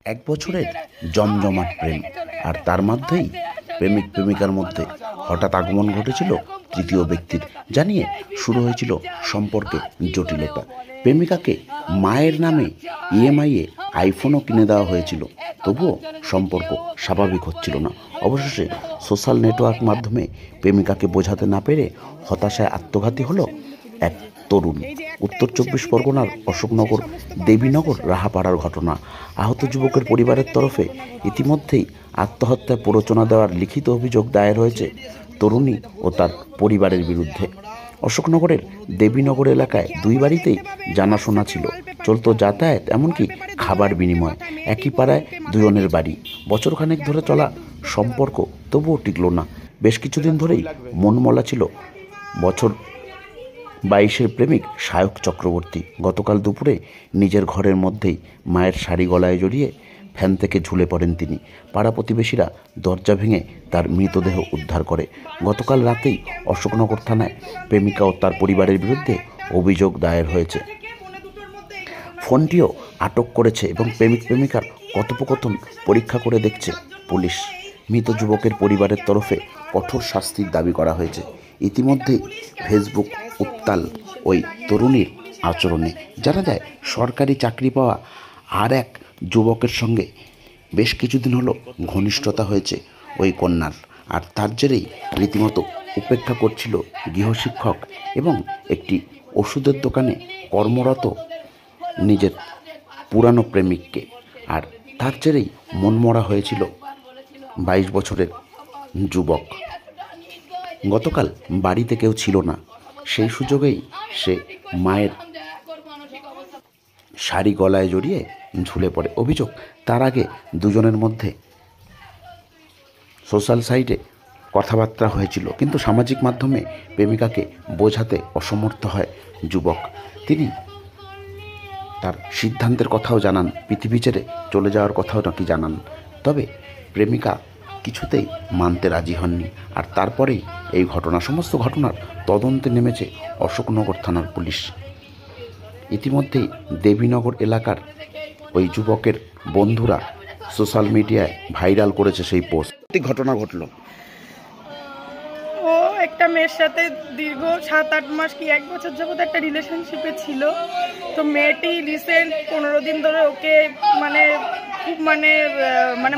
এক বছরের জমজমাট প্রেম, আর তার মধ্যেই প্রেমিক প্রেমিকার মধ্যে হঠাৎ আগমন ঘটেছিল তৃতীয় ব্যক্তির, জানিয়ে শুরু হয়েছিল সম্পর্কে জটিলতা। প্রেমিকাকে মায়ের নামে ইএমআইয়ে আইফোনও কিনে দেওয়া হয়েছিল, তবুও সম্পর্ক স্বাভাবিক হচ্ছিল না। অবশেষে সোশ্যাল নেটওয়ার্ক মাধ্যমে প্রেমিকাকে বোঝাতে না পেরে হতাশায় আত্মঘাতী হলো এক তরুণ। উত্তর 24 পরগনার অশোকনগর দেবীনগর রাহাপাড়ার ঘটনা। আহত যুবকের পরিবারের তরফে ইতিমধ্যেই আত্মহত্যায় প্ররোচনা দেওয়ার লিখিত অভিযোগ দায়ের হয়েছে তরুণী ও তার পরিবারের বিরুদ্ধে। অশোকনগরের দেবীনগর এলাকায় দুই বাড়িতেই জানাশোনা ছিল, চলত যাতায়াত, এমনকি খাবার বিনিময়। একই পাড়ায় দুজনের বাড়ি। বছরখানেক ধরে চলা সম্পর্ক তবুও টিকল না। বেশ কিছুদিন ধরেই মনমলা ছিল বছর 22-এর প্রেমিক সায়ক চক্রবর্তী। গতকাল দুপুরে নিজের ঘরের মধ্যেই মায়ের শাড়ি গলায় জড়িয়ে ফ্যান থেকে ঝুলে পড়েন তিনি। পাড়া প্রতিবেশীরা দরজা ভেঙে তার মৃতদেহ উদ্ধার করে। গতকাল রাতেই অশোকনগর থানায় প্রেমিকা ও তার পরিবারের বিরুদ্ধে অভিযোগ দায়ের হয়েছে। ফোনটিও আটক করেছে এবং প্রেমিক প্রেমিকার কথোপকথন পরীক্ষা করে দেখছে পুলিশ। মৃত যুবকের পরিবারের তরফে কঠোর শাস্তির দাবি করা হয়েছে। ইতিমধ্যেই ফেসবুক উত্তাল ওই তরুণীর আচরণে। জানা যায়, সরকারি চাকরি পাওয়া আর এক যুবকের সঙ্গে বেশ কিছুদিন হলো ঘনিষ্ঠতা হয়েছে ওই কন্যার, আর তার জেরেই রীতিমতো উপেক্ষা করছিল গৃহশিক্ষক এবং একটি ওষুধের দোকানে কর্মরত নিজের পুরানো প্রেমিককে। আর তার জেরেই মনমরা হয়েছিল 22 বছরের যুবক। গতকাল বাড়িতে কেউ ছিল না, সেই সুযোগেই সে মায়ের শাড়ি গলায় জড়িয়ে ঝুলে পড়ে। অভিযোগ, তার আগে দুজনের মধ্যে সোশ্যাল সাইটে কথাবার্তা হয়েছিল, কিন্তু সামাজিক মাধ্যমে প্রেমিকাকে বোঝাতে অসমর্থ হয় যুবক। তিনি তার সিদ্ধান্তের কথাও জানান, পৃথিবী ছেড়ে চলে যাওয়ার কথাও নাকি জানান। তবে প্রেমিকা কিছুতেই মানতে রাজি হননি। আর তারপরেই এই ঘটনা, সমস্ত ঘটনার তদন্তে নেমেছে অশোকনগর থানার পুলিশ। ইতিমধ্যেই দেবীনগর এলাকার ওই যুবকের বন্ধুরা সোশ্যাল মিডিয়ায় ভাইরাল করেছে সেই পোস্ট। ঘটনা ঘটল, ও একটা মেয়ের সাথে দীর্ঘ 7-8 মাস কি 1 বছর যাবত একটা রিলেশনশিপে ছিল। তো মেয়েটি রিসেন্ট 15 দিন ধরে ওকে খুব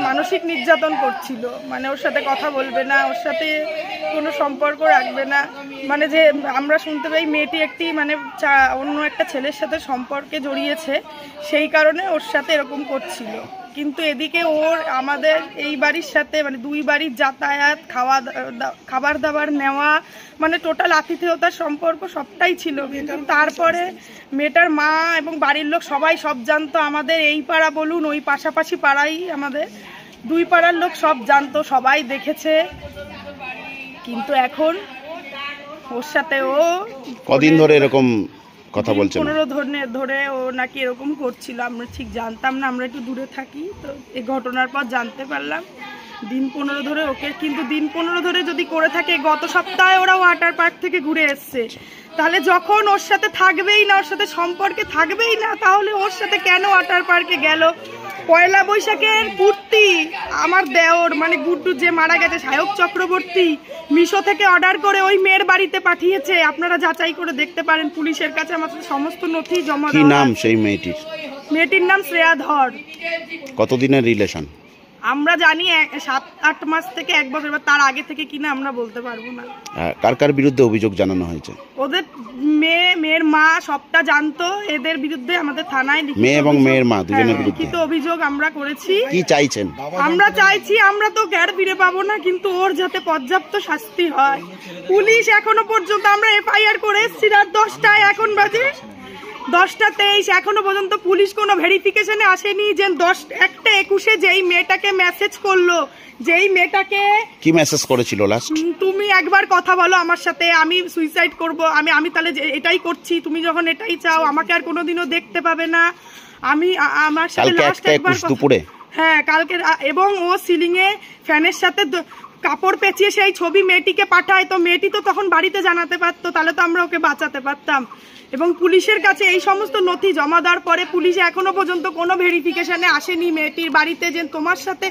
মানসিক নির্যাতন করছিল। ওর সাথে কথা বলবে না, ওর সাথে কোনো সম্পর্ক রাখবে না। যে আমরা শুনতে পাই মেয়েটি একটি অন্য একটা ছেলের সাথে সম্পর্কে জড়িয়েছে, সেই কারণে ওর সাথে এরকম করছিল। কিন্তু এদিকে ওর আমাদের এই বাড়ির সাথে দুই বাড়ির যাতায়াত, খাবার দাবার নেওয়া, টোটাল আতিথেয়তার সম্পর্ক সবটাই ছিল। কিন্তু তারপরে মেয়েটার মা এবং বাড়ির লোক সবাই সব জানতো। আমাদের এই পাড়া বলুন, ওই পাশাপাশি পাড়াই আমাদের দুই পাড়ার লোক সব জানতো, সবাই দেখেছে। কিন্তু এখন ওর সাথে ও কদিন ধরে এরকম কথা বলছেন? 15 ধরে ও নাকি এরকম করছিল। আমরা ঠিক জানতাম না, আমরা একটু দূরে থাকি, তো এই ঘটনার পর জানতে পারলাম। দিন 15 ধরে ওকে, কিন্তু দিন 15 ধরে যদি করে থাকে, গত সপ্তাহে ওরা ওয়াটার পার্ক থেকে ঘুরে এসছে, তাহলে যখন ওর সাথে থাকবেই না, ওর সাথে সম্পর্কে থাকবেই না, তাহলে ওর সাথে কেন ওয়াটার পার্কে গেল? পয়লা বৈশাখের কুর্তি আমার দেওর গুড্ডু যে মারা গেছে, সায়ক চক্রবর্তী, মিশো থেকে অর্ডার করে ওই মেয়ের বাড়িতে পাঠিয়েছে। আপনারা যাচাই করে দেখতে পারেন, পুলিশের কাছে আমাদের সমস্ত নথি জমা। কি নাম সেই মেয়েটির? মেয়েটির নাম শ্রেয়া ধর। কতদিনের রিলেশন? আমরা জানি 7-8 মাস থেকে 1 বছর, তার আগে থেকে কিনা আমরা বলতে পারবো না। কার কার বিরুদ্ধে অভিযোগ জানানো হয়েছে? ওদের মেয়ের মা সবটা জানতো। এদের বিরুদ্ধে আমাদের থানায় মেয়ে এবং মেয়ের মা দুজনের বিরুদ্ধে লিখিত অভিযোগ আমরা করেছি। কি চাইছেন? আমরা চাইছি, আমরা তো গ্যার ফিরে পাবো না, কিন্তু ওর যাতে পর্যাপ্ত শাস্তি হয়। পুলিশ এখনো পর্যন্ত, আমরা এফআইআর করে এসেছি রাত 10টায়, এখন বাজে 10টা 23, এখনো পর্যন্ত পুলিশ কোনো ভেরিফিকেশনে আসেনি যে 1টা 21 যেই মেয়েটাকে মেসেজ করলো, যেই মেয়েটাকে কি মেসেজ করেছিল লাস্ট? তুমি একবার কথা বলো আমার সাথে, আমি সুইসাইড করব, আমি তাহলে এটাই করছি, তুমি যখন এটাই চাও আমাকে আর কোনোদিনও দেখতে পাবে না। আমি আমার সাথে লাস্ট একবার দুপুরে, হ্যাঁ কালকে, এবং ও সিলিং এ ফ্যানের সাথে কাপড় পেঁচিয়ে সেই ছবি মেয়েটিকে পাঠায়। তো মেয়েটি তো তখন বাড়িতে জানাতে পারতো, তাহলে তো আমরা ওকে বাঁচাতে পারতাম। এবং পুলিশের কাছে এই সমস্ত নথি জমা দেওয়ার পরে পুলিশ এখনো পর্যন্ত কোনো ভেরিফিকেশনে আসেনি মেয়েটির বাড়িতে যে তোমার সাথে